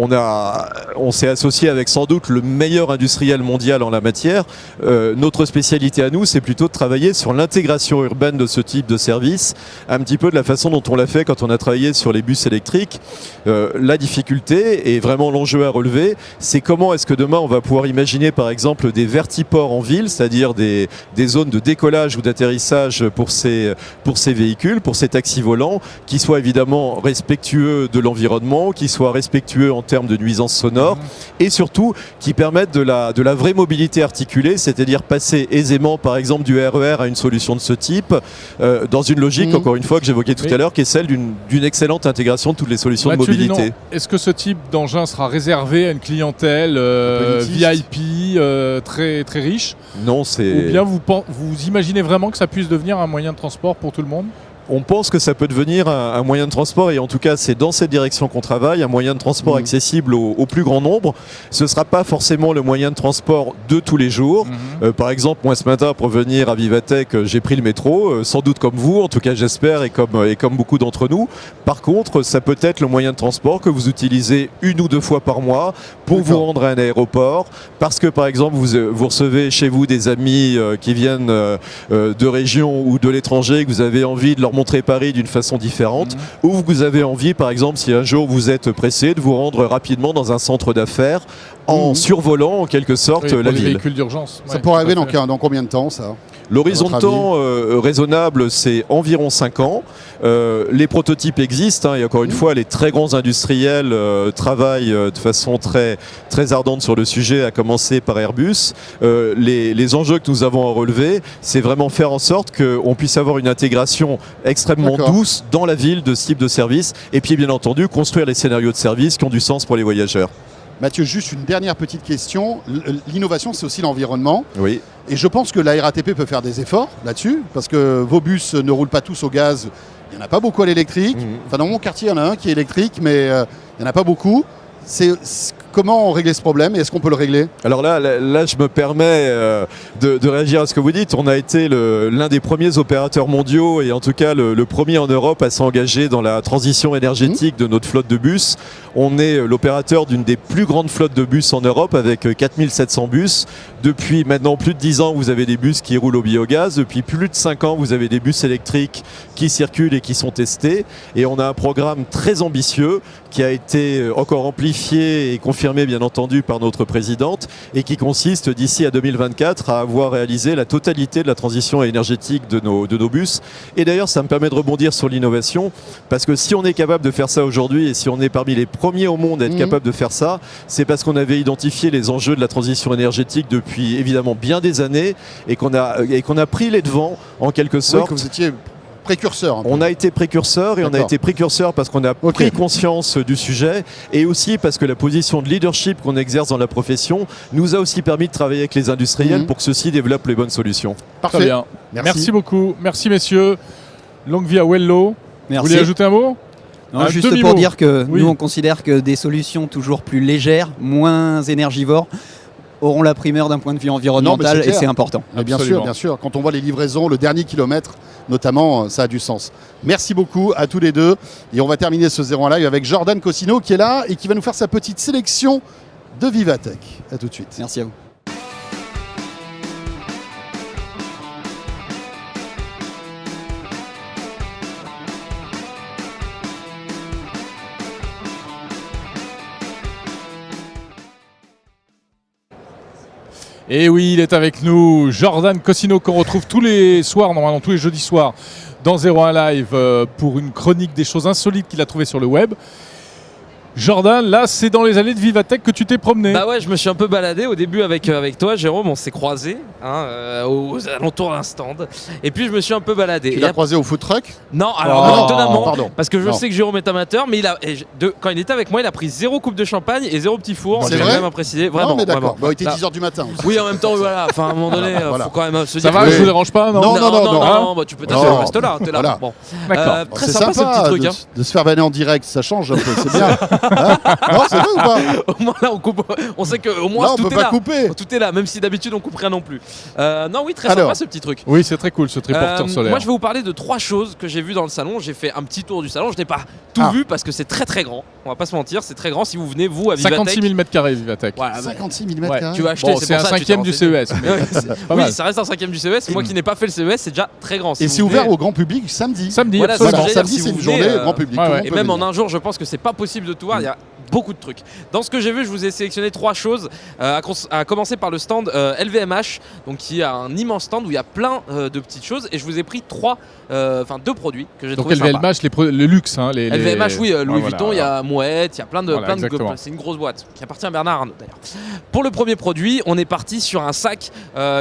s'est associé avec sans doute le meilleur industriel mondial en la matière. Notre spécialité à nous, c'est plutôt de travailler sur l'intégration urbaine de ce type de service, un petit peu de la façon dont on l'a fait quand on a travaillé sur les bus électriques. La difficulté et vraiment l'enjeu à relever, c'est comment est-ce que demain on va pouvoir imaginer par exemple des vertiports en ville, c'est-à-dire des zones de décollage ou d'atterrissage pour ces ces véhicules, pour ces taxis volants, qui soient évidemment respectueux de l'environnement, qui soient respectueux en termes de nuisances sonores, et surtout qui permettent de la vraie mobilité articulée, c'est-à-dire passer aisément par exemple du RER à une solution de ce type, dans une logique, encore une fois, que j'évoquais tout à l'heure, qui est celle d'une excellente intégration de toutes les solutions de mobilité. Est-ce que ce type d'engin sera réservé à une clientèle VIP très, très riche? Non, c'est... Ou bien vous imaginez vraiment que ça puisse devenir un moyen de transport pour tout le monde? On pense que ça peut devenir un moyen de transport, et en tout cas c'est dans cette direction qu'on travaille, un moyen de transport accessible au plus grand nombre. Ce ne sera pas forcément le moyen de transport de tous les jours. Par exemple, moi ce matin pour venir à Vivatech, j'ai pris le métro, sans doute comme vous, en tout cas j'espère, et comme beaucoup d'entre nous. Par contre, ça peut être le moyen de transport que vous utilisez 1 ou 2 fois par mois pour vous rendre à un aéroport, parce que par exemple vous recevez chez vous des amis qui viennent de régions ou de l'étranger, que vous avez envie de leur montrer Paris d'une façon différente, ou vous avez envie, par exemple, si un jour vous êtes pressé, de vous rendre rapidement dans un centre d'affaires en survolant en quelque sorte la ville. Véhicules d'urgence. Ça pourrait arriver dans combien de temps, ça? L'horizon de temps raisonnable, c'est environ 5 ans. Les prototypes existent, et encore une fois, les très grands industriels travaillent de façon très, très ardente sur le sujet, à commencer par Airbus. Les enjeux que nous avons à relever, c'est vraiment faire en sorte qu'on puisse avoir une intégration extrêmement douce dans la ville de ce type de service, et puis bien entendu construire les scénarios de service qui ont du sens pour les voyageurs. Mathieu, juste une dernière petite question. L'innovation, c'est aussi l'environnement. Oui. Et je pense que la RATP peut faire des efforts là-dessus, parce que vos bus ne roulent pas tous au gaz. Il n'y en a pas beaucoup à l'électrique. Enfin, dans mon quartier, il y en a un qui est électrique, mais il n'y en a pas beaucoup. Comment régler ce problème et est-ce qu'on peut le régler? Alors là, je me permets de réagir à ce que vous dites. On a été l'un des premiers opérateurs mondiaux, et en tout cas le premier en Europe à s'engager dans la transition énergétique de notre flotte de bus. On est l'opérateur d'une des plus grandes flottes de bus en Europe, avec 4700 bus. Depuis maintenant plus de 10 ans, vous avez des bus qui roulent au biogaz. Depuis plus de 5 ans, vous avez des bus électriques qui circulent et qui sont testés. Et on a un programme très ambitieux qui a été encore amplifié et confirmé bien entendu par notre présidente, et qui consiste d'ici à 2024 à avoir réalisé la totalité de la transition énergétique de nos bus. Et d'ailleurs, ça me permet de rebondir sur l'innovation, parce que si on est capable de faire ça aujourd'hui, et si on est parmi les premiers au monde à être capable de faire ça, c'est parce qu'on avait identifié les enjeux de la transition énergétique depuis évidemment bien des années, et qu'on a pris les devants en quelque sorte. Oui, que vous étiez précurseur. On a été précurseur, et on a été précurseur parce qu'on a pris conscience du sujet, et aussi parce que la position de leadership qu'on exerce dans la profession nous a aussi permis de travailler avec les industriels pour que ceux-ci développent les bonnes solutions. Parfait. Très bien. Merci beaucoup. Merci messieurs. Longue vie à Wello. Merci. Vous voulez ajouter un mot? Non, juste pour dire que nous on considère que des solutions toujours plus légères, moins énergivores, auront la primeur d'un point de vue environnemental, et c'est important. Mais bien sûr, bien sûr. Quand on voit les livraisons, le dernier kilomètre notamment, ça a du sens. Merci beaucoup à tous les deux, et on va terminer ce 01 Live avec Jordan Cossino qui est là et qui va nous faire sa petite sélection de Vivatech. À tout de suite. Merci à vous. Et oui, il est avec nous, Jordan Cossino, qu'on retrouve tous les soirs, normalement tous les jeudis soirs, dans 01 Live pour une chronique des choses insolites qu'il a trouvées sur le web. Jordan, là, c'est dans les allées de Vivatech que tu t'es promené. Bah ouais, je me suis un peu baladé au début avec toi, Jérôme, on s'est croisés aux alentours d'un stand. Et puis je me suis un peu baladé. Tu l'as croisé au food truck? Non, alors étonnamment, parce que je sais que Jérôme est amateur, mais quand il était avec moi, il a pris 0 coupe de champagne et 0 petit four. C'est j'ai vrai quand même précisé. Vraiment. Non, mais d'accord. Vraiment. Bon, il était 10h du matin aussi. Oui, en même temps, voilà. Enfin, à un moment donné, faut quand même se dire. Ça va, je vous dérange pas? Non, bah, tu peux t'asseoir, reste là. T'es là. Voilà. Bon. D'accord. Très C'est sympa ce petit truc. de se faire vanner en direct, ça change un peu, c'est bien. Non, c'est vrai ou pas? Au moins là, on coupe. On sait qu'au moins là, on tout peut est pas là. couper. Tout est là, même si d'habitude on coupe rien non plus. Non, oui, très sympa ce petit truc. Oui, c'est très cool ce triporteur solaire. Moi, je vais vous parler de 3 choses que j'ai vues dans le salon. J'ai fait un petit tour du salon. Je n'ai pas tout vu parce que c'est très très grand. On va pas se mentir, c'est très grand. Si vous venez, vous, à Vivatech. 56 000 m² Vivatech. Voilà, 56 000 m². Tu vas acheter, c'est un cinquième du CES. Oui, ça reste un cinquième du CES. Moi qui n'ai pas fait le CES, c'est déjà très grand. Et c'est ouvert au grand public samedi. Samedi, voilà, samedi, c'est une journée grand public. Et même en un jour, je pense que c'est pas possible de tout voir. Il y a beaucoup de trucs. Dans ce que j'ai vu, je vous ai sélectionné 3 choses, à commencer par le stand LVMH, donc qui a un immense stand où il y a plein de petites choses, et je vous ai pris 2 produits que j'ai trouvé sympas. Donc LVMH, le luxe. Hein, LVMH, oui, Louis voilà, Vuitton, il y a Mouette, il y a plein de exactement. c'est une grosse boîte qui appartient à Bernard Arnault d'ailleurs. Pour le premier produit, on est parti sur un sac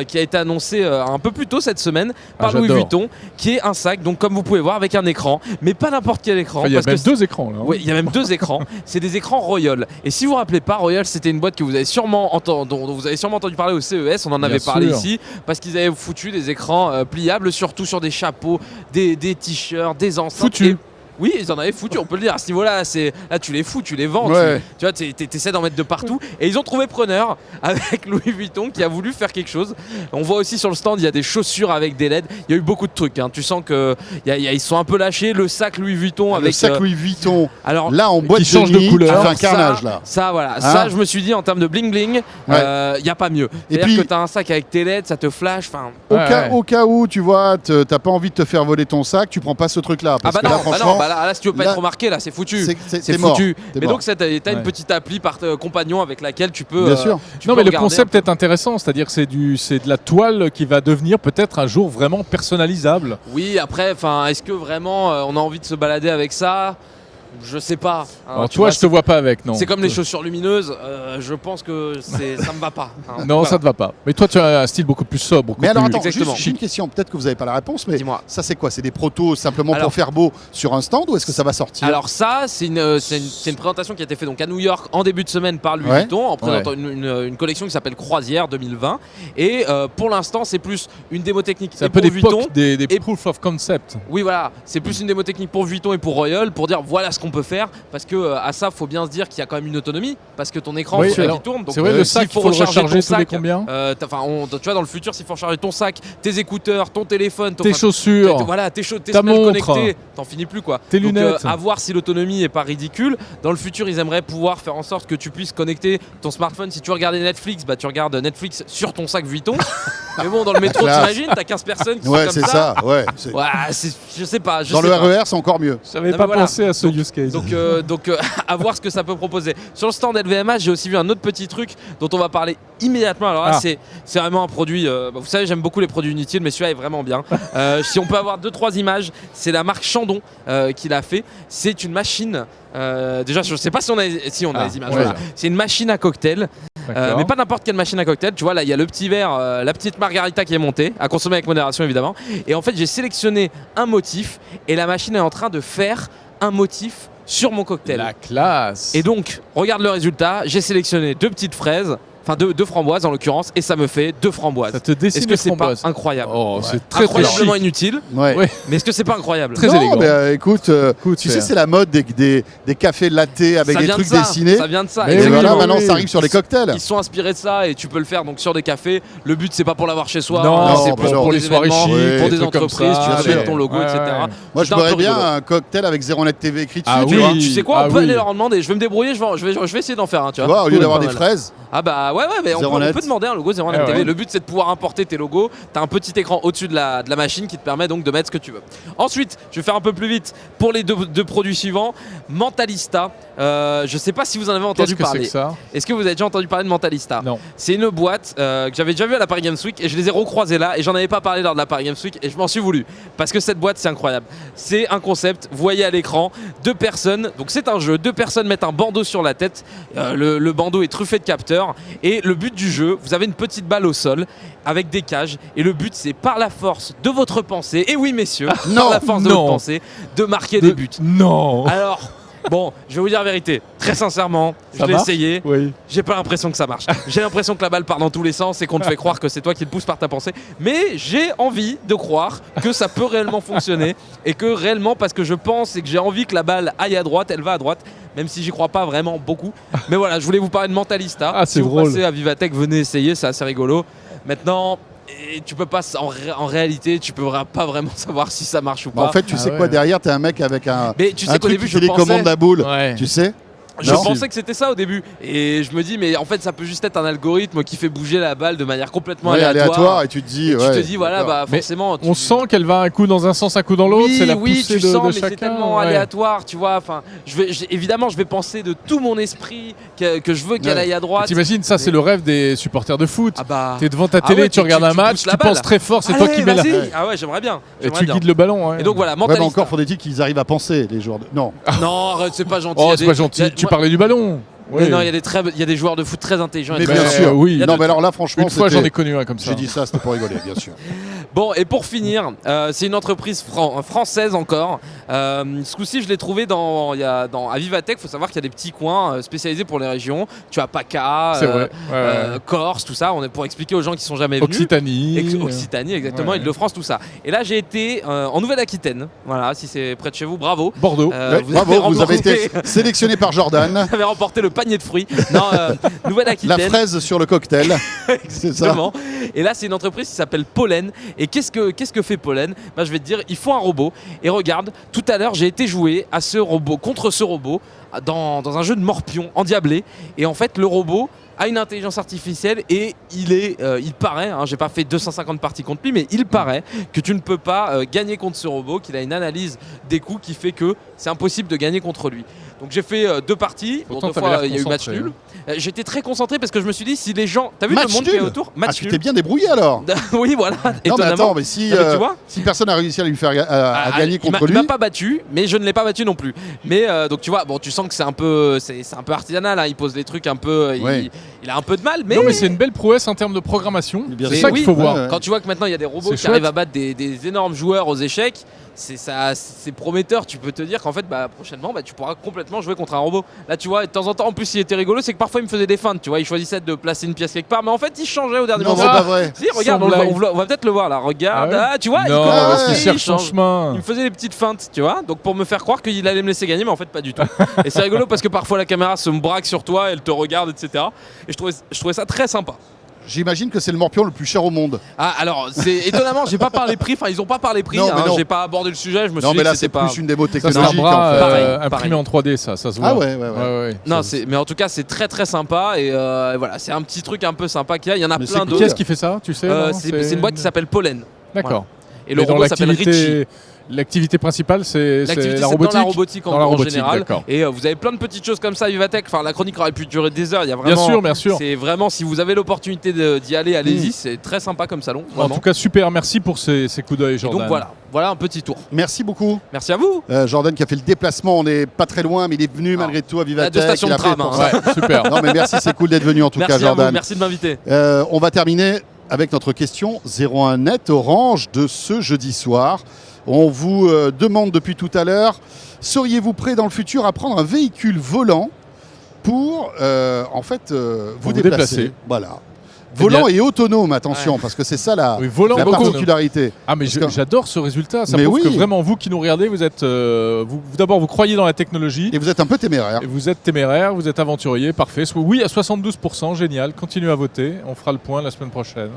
qui a été annoncé un peu plus tôt cette semaine par Louis Vuitton, qui est un sac, donc comme vous pouvez voir, avec un écran, mais pas n'importe quel écran. Il y a même 2 écrans là. Oui, il y a même 2 écrans. C'est des écrans Royal. Et si vous vous rappelez pas, Royal, c'était une boîte que vous avez dont vous avez sûrement entendu parler au CES. On en avait parlé ici parce qu'ils avaient foutu des écrans pliables, surtout sur des chapeaux, des t-shirts, des enceintes. Foutu. Oui, ils en avaient foutu, on peut le dire. À ce niveau-là, là, tu les fous, tu les vends. Ouais. Tu vois, t'essaies d'en mettre de partout. Et ils ont trouvé preneur avec Louis Vuitton qui a voulu faire quelque chose. On voit aussi sur le stand, il y a des chaussures avec des LED. Il y a eu beaucoup de trucs. Hein. Tu sens qu'ils sont un peu lâchés. Le sac Louis Vuitton avec. Le sac Louis Vuitton. Alors, là, en boîte qui change de couleur. C'est un carnage là. Ça, voilà. Ça, je me suis dit en termes de bling bling, il n'y a pas mieux. Et C'est-à-dire puis, que tu as un sac avec tes LED, ça te flash. Au cas où, tu vois, t'as pas envie de te faire voler ton sac, tu prends pas ce truc-là. Parce que là, franchement, là, si tu veux pas être remarqué, là, c'est foutu. C'est foutu. Mort. Mais donc, t'as une petite appli par compagnon avec laquelle tu peux. Bien sûr. Non, mais le concept est intéressant, c'est-à-dire que c'est de la toile qui va devenir peut-être un jour vraiment personnalisable. Oui, après, est-ce que vraiment on a envie de se balader avec ça ? Je sais pas. Alors toi, je te vois pas avec, non. C'est comme les chaussures lumineuses. Je pense que ça me va pas. Hein. Non, ça te va pas. Mais toi, tu as un style beaucoup plus sobre. Mais alors, attends, Exactement. juste une question. Peut-être que vous n'avez pas la réponse, mais Dis-moi. ça, c'est quoi? C'est des protos simplement pour faire beau sur un stand ou est-ce que ça va sortir? Alors ça, c'est une présentation qui a été faite donc à New York en début de semaine par Louis Vuitton en présentant une collection qui s'appelle Croisière 2020. Et pour l'instant, c'est plus une démo technique. C'est un peu des proof of concept. Oui, voilà. C'est plus une démo technique pour Vuitton et pour Royal pour dire voilà ce qu'on peut faire. Parce que à ça, faut bien se dire qu'il y a quand même une autonomie. Parce que ton écran, il tourne. C'est vrai, le sac, il faut le recharger tous les combien tu vois, dans le futur, s'il faut recharger ton sac, tes écouteurs, ton téléphone, tes chaussures, tes ta semelles montre, connectées, t'en finis plus quoi. Tes lunettes. À voir si l'autonomie est pas ridicule. Dans le futur, ils aimeraient pouvoir faire en sorte que tu puisses connecter ton smartphone. Si tu regardais Netflix, tu regardes Netflix sur ton sac Vuitton. Mais bon, dans le métro, t'imagines, t'as 15 personnes qui sont comme c'est ça. Ouais, je sais pas. Dans le RER, c'est encore mieux. J'avais pas pensé à ce use case. Donc à voir ce que ça peut proposer. Sur le stand LVMH, j'ai aussi vu un autre petit truc dont on va parler immédiatement. Alors là, c'est vraiment un produit. Vous savez, j'aime beaucoup les produits inutiles, mais celui-là est vraiment bien. Si on peut avoir 2-3 images, c'est la marque Chandon qui l'a fait. C'est une machine. Déjà, je sais pas si on a les images. Voilà. C'est une machine à cocktail. Mais pas n'importe quelle machine à cocktail. Tu vois, là, il y a le petit verre, la petite margarita qui est montée, à consommer avec modération évidemment. Et en fait, j'ai sélectionné un motif et la machine est en train de faire un motif sur mon cocktail. La classe. Et donc, regarde le résultat. J'ai sélectionné 2 petites fraises. Enfin, 2 framboises en l'occurrence, et ça me fait 2 framboises. Ça te dessine. Est-ce que c'est pas incroyable? C'est très incroyablement inutile. Ouais. Mais est-ce que c'est pas incroyable? Très élégant. Mais, écoute, tu sais, c'est la mode des cafés latte avec des trucs dessinés. Ça vient de ça. Et voilà, maintenant ça arrive sur les cocktails. Ils sont inspirés de ça et tu peux le faire donc sur des cafés. Le but c'est pas pour l'avoir chez soi. Non, c'est pour les soirées chic, pour des entreprises. Tu mets ton logo, etc. Moi, je voudrais bien un cocktail avec 0net TV écrit dessus. Tu sais quoi? On peut aller leur en demander. Je vais me débrouiller. Je vais essayer d'en faire un. Tu vois, au lieu d'avoir des fraises. Ah bah ouais, mais on peut demander un logo 01net TV. Le but c'est de pouvoir importer tes logos. Tu as un petit écran au-dessus de la machine qui te permet donc de mettre ce que tu veux. Ensuite, je vais faire un peu plus vite pour les deux produits suivants. Mentalista. Je sais pas si vous en avez entendu parler. Qu'est-ce que c'est que ça? Est-ce que vous avez déjà entendu parler de Mentalista? Non. C'est une boîte que j'avais déjà vue à la Paris Games Week et je les ai recroisés là et j'en avais pas parlé lors de la Paris Games Week et je m'en suis voulu parce que cette boîte c'est incroyable. C'est un concept, vous voyez à l'écran, 2 personnes, donc c'est un jeu, 2 personnes mettent un bandeau sur la tête, le bandeau est truffé de capteurs et le but du jeu, vous avez une petite balle au sol avec des cages et le but c'est par la force de votre pensée, et oui messieurs, par la force de votre pensée, de marquer des buts. Non. Alors, bon, je vais vous dire la vérité, très sincèrement, je l'ai essayé, j'ai pas l'impression que ça marche. J'ai l'impression que la balle part dans tous les sens et qu'on te fait croire que c'est toi qui le pousse par ta pensée, mais j'ai envie de croire que ça peut réellement fonctionner et que réellement, parce que je pense et que j'ai envie que la balle aille à droite, elle va à droite, même si j'y crois pas vraiment beaucoup. Mais voilà, je voulais vous parler de Mentalista. C'est si drôle. vous passez à Vivatech, venez essayer, c'est assez rigolo. Maintenant, tu peux pas, en réalité, tu peux pas vraiment savoir si ça marche ou pas. En fait, tu sais quoi, derrière, t'es un mec avec un mais tu sais qu'au truc début, qui télécommande la boule. Tu sais Je pensais que c'était ça au début. Et je me dis, mais en fait, ça peut juste être un algorithme qui fait bouger la balle de manière complètement aléatoire. Et tu te dis, voilà, bah forcément. On sent qu'elle va un coup dans un sens, un coup dans l'autre. Oui, c'est la poussée tu sens, de mais chacun. c'est tellement aléatoire, tu vois. Enfin, évidemment, je vais penser de tout mon esprit que je veux qu'elle aille à droite. T'imagines, ça, c'est le rêve des supporters de foot. Ah bah. T'es devant ta télé, tu regardes un match, tu penses très fort, c'est toi qui mets la. Ah ouais, j'aimerais bien. Et tu guides le ballon. Et donc voilà, mentaliste. Encore faudrait-il qu'ils arrivent à penser, les joueurs. Non. Non, arrête, c'est pas gentil. Oh, c'est pas gentil. Tu parlais du ballon. Mais non, il y a des joueurs de foot très intelligents. Mais bien sûr, oui. Non, mais alors là, franchement, une fois j'en ai connu un comme ça. J'ai dit ça, c'était pour rigoler, bien sûr. Bon, et pour finir, c'est une entreprise française encore. Ce coup-ci, je l'ai trouvé à Vivatech. Il faut savoir qu'il y a des petits coins spécialisés pour les régions. Tu as PACA, Corse, tout ça. On est pour expliquer aux gens qui sont jamais venus. Occitanie, exactement. Île-de-France, tout ça. Et là, j'ai été en Nouvelle-Aquitaine. Voilà, si c'est près de chez vous, bravo. Bordeaux. Bravo, vous avez été sélectionné par Jordan. Vous avez remporté le panier de fruits. Non, Nouvelle-Aquitaine. La fraise sur le cocktail. C'est ça. Et là, c'est une entreprise qui s'appelle Pollen. Et qu'est-ce que fait Pollen ? Bah, je vais te dire, ils font un robot. Et regarde, tout à l'heure, j'ai été jouer à ce robot, contre ce robot, dans un jeu de morpion endiablé. Et en fait, le robot a une intelligence artificielle et il paraît, j'ai pas fait 250 parties contre lui, mais il paraît que tu ne peux pas gagner contre ce robot, qu'il a une analyse des coups qui fait que c'est impossible de gagner contre lui. Donc j'ai fait 2 parties, bon, 2 fois il y a eu match nul. J'étais très concentré parce que je me suis dit, si les gens... T'as vu le monde qui est autour ? Match nul. Tu t'es bien débrouillé alors. Oui, voilà. Non mais attends, mais si personne n'a réussi à lui faire gagner contre lui... Il m'a pas battu, mais je ne l'ai pas battu non plus. Mais donc tu vois, bon, tu sens que c'est un peu artisanal, hein. Il pose des trucs un peu... Il a un peu de mal, mais... Non, mais c'est une belle prouesse en termes de programmation. C'est ça qu'il faut voir. Quand tu vois que maintenant il y a des robots qui arrivent à battre des énormes joueurs aux échecs, c'est prometteur. Tu peux te dire qu'en fait, prochainement, tu pourras complètement jouer contre un robot. Là, tu vois, de temps en temps, en plus, il était rigolo, c'est que parfois il me faisait des feintes. Tu vois, il choisissait de placer une pièce quelque part, mais en fait, il changeait au dernier moment. Non, c'est pas vrai. Si, regarde, on va peut-être le voir là. Regarde, tu vois, il cherche son chemin. Il me faisait des petites feintes, tu vois, donc pour me faire croire qu'il allait me laisser gagner, mais en fait, pas du tout. Et c'est rigolo parce que parfois la caméra se braque sur toi, elle te regarde, etc. Et je trouvais ça très sympa. J'imagine que c'est le morpion le plus cher au monde. Ah, alors, c'est étonnamment, j'ai pas parlé prix, ils ont pas parlé prix, j'ai pas abordé le sujet, je me suis dit mais là que c'est pas... plus une démo technologique. Imprimé en 3D, ça se voit. Ah ouais. Non, mais en tout cas, c'est très très sympa et voilà, c'est un petit truc un peu sympa qu'il y a. Il y en a plein d'autres. Qui est-ce qui fait ça, tu sais C'est une boîte qui s'appelle Pollen. D'accord. Voilà. Et le robot s'appelle Richie. L'activité principale, c'est la robotique. Dans la robotique en général. D'accord. Et vous avez plein de petites choses comme ça à Vivatech. Enfin, la chronique aurait pu durer des heures. Il y a vraiment, bien sûr. C'est vraiment, si vous avez l'opportunité d'y aller, allez-y. C'est très sympa comme salon. Vraiment. En tout cas, super. Merci pour ces coups d'œil, Jordan. Et donc voilà un petit tour. Merci beaucoup. Merci à vous. Jordan qui a fait le déplacement. On n'est pas très loin, mais il est venu malgré tout à Vivatech. Il y a 2 stations de tram. Super. Non, mais merci, c'est cool d'être venu en tout cas, Jordan. Merci de m'inviter. On va terminer avec notre question 01 Net Orange de ce jeudi soir. On vous demande depuis tout à l'heure, seriez-vous prêt dans le futur à prendre un véhicule volant pour vous déplacer. Voilà. Volant et autonome, attention, parce que c'est ça la particularité. Ah mais j'adore ce résultat, ça prouve que vraiment vous qui nous regardez, vous êtes d'abord vous croyez dans la technologie. Et vous êtes un peu téméraire. Et vous êtes téméraire, vous êtes aventurier, parfait. Oui à 72%, génial, continuez à voter, on fera le point la semaine prochaine.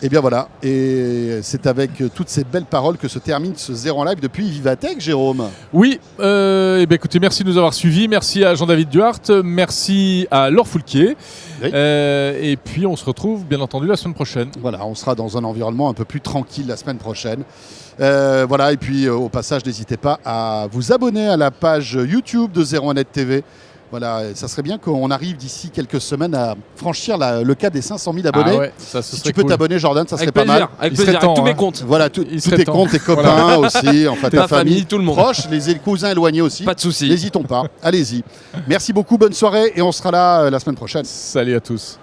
Et bien voilà, et c'est avec toutes ces belles paroles que se termine ce 0 live depuis Vivatech, Jérôme. Oui, écoutez, merci de nous avoir suivis, merci à Jean-David Duhart, merci à Laure Foulquier, et puis on se retrouve bien entendu la semaine prochaine. Voilà, on sera dans un environnement un peu plus tranquille la semaine prochaine. Voilà, et puis au passage, n'hésitez pas à vous abonner à la page YouTube de 01 Net TV. Voilà, ça serait bien qu'on arrive d'ici quelques semaines à franchir le cap des 500 000 abonnés. Ah ouais, si tu peux t'abonner, Jordan, ça serait pas mal. Avec plaisir, avec tous mes comptes. Voilà, tous tes comptes, tes copains aussi, enfin ta famille, tout le monde. Proches, les cousins éloignés aussi. Pas de soucis. N'hésitons pas, allez-y. Merci beaucoup, bonne soirée et on sera là la semaine prochaine. Salut à tous.